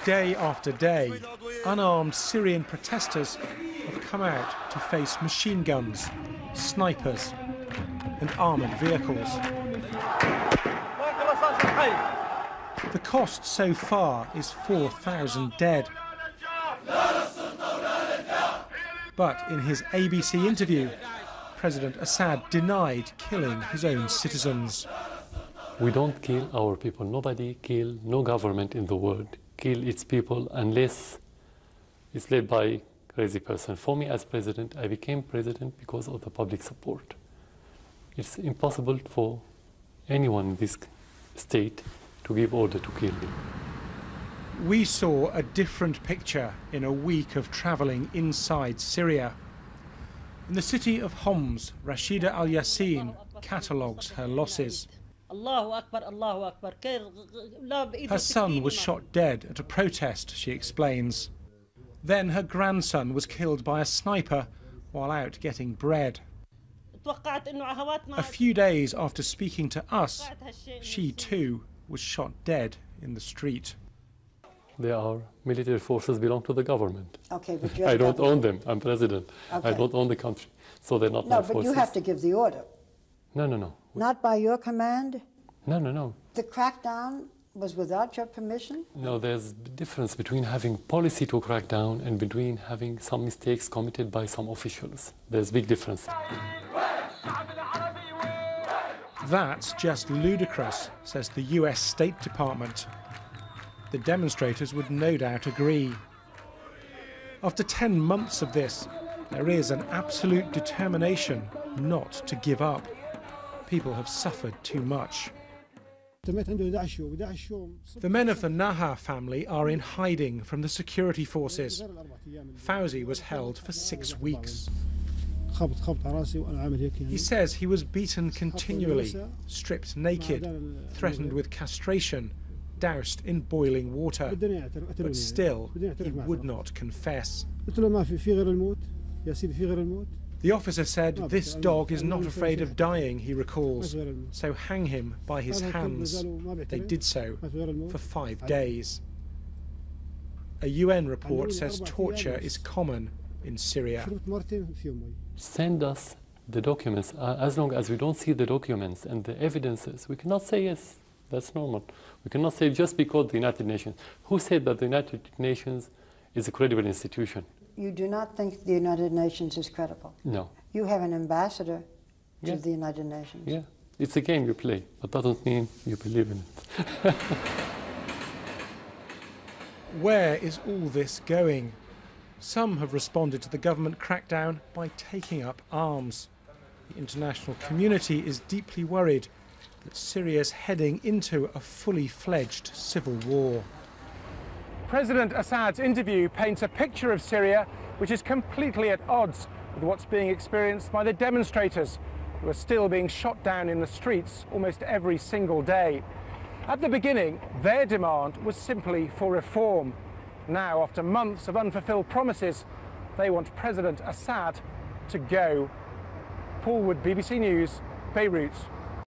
Day after day, unarmed Syrian protesters have come out to face machine guns, snipers and armoured vehicles. The cost so far is 4,000 dead. But in his ABC interview, President Assad denied killing his own citizens. We don't kill our people. Nobody kill, no government in the world kill its people unless it's led by a crazy person. For me as president, I became president because of the public support. It's impossible for anyone in this state to give order to kill me. We saw a different picture in a week of travelling inside Syria. In the city of Homs, Rashida Al-Yassin catalogues her losses. Her son was shot dead at a protest, she explains. Then her grandson was killed by a sniper while out getting bread. A few days after speaking to us, she too was shot dead in the street. They are military forces belong to the government. Okay, but I don't own them. I'm president. Okay. I don't own the country, so they're not my forces. No, but you have to give the order. No. Not by your command? No. The crackdown was without your permission? No, there's a difference between having policy to crack down and between having some mistakes committed by some officials. There's a big difference. That's just ludicrous, says the US State Department. The demonstrators would no doubt agree. After 10 months of this, there is an absolute determination not to give up. People have suffered too much. The men of the Nahar family are in hiding from the security forces. Fauzi was held for 6 weeks. He says he was beaten continually, stripped naked, threatened with castration, doused in boiling water, but still he would not confess. The officer said, "This dog is not afraid of dying," he recalls, "so hang him by his hands." They did so for 5 days. A UN report says torture is common in Syria. Send us the documents. As long as we don't see the documents and the evidences, we cannot say yes, that's normal. We cannot say just because the United Nations. Who said that the United Nations is a credible institution? You do not think the United Nations is credible? No. You have an ambassador to Yeah. the United Nations? Yeah, it's a game you play, but doesn't mean you believe in it. Where is all this going? Some have responded to the government crackdown by taking up arms. The international community is deeply worried that Syria's heading into a fully fledged civil war. President Assad's interview paints a picture of Syria which is completely at odds with what's being experienced by the demonstrators, who are still being shot down in the streets almost every single day. At the beginning, their demand was simply for reform. Now, after months of unfulfilled promises, they want President Assad to go. Paul Wood, BBC News, Beirut.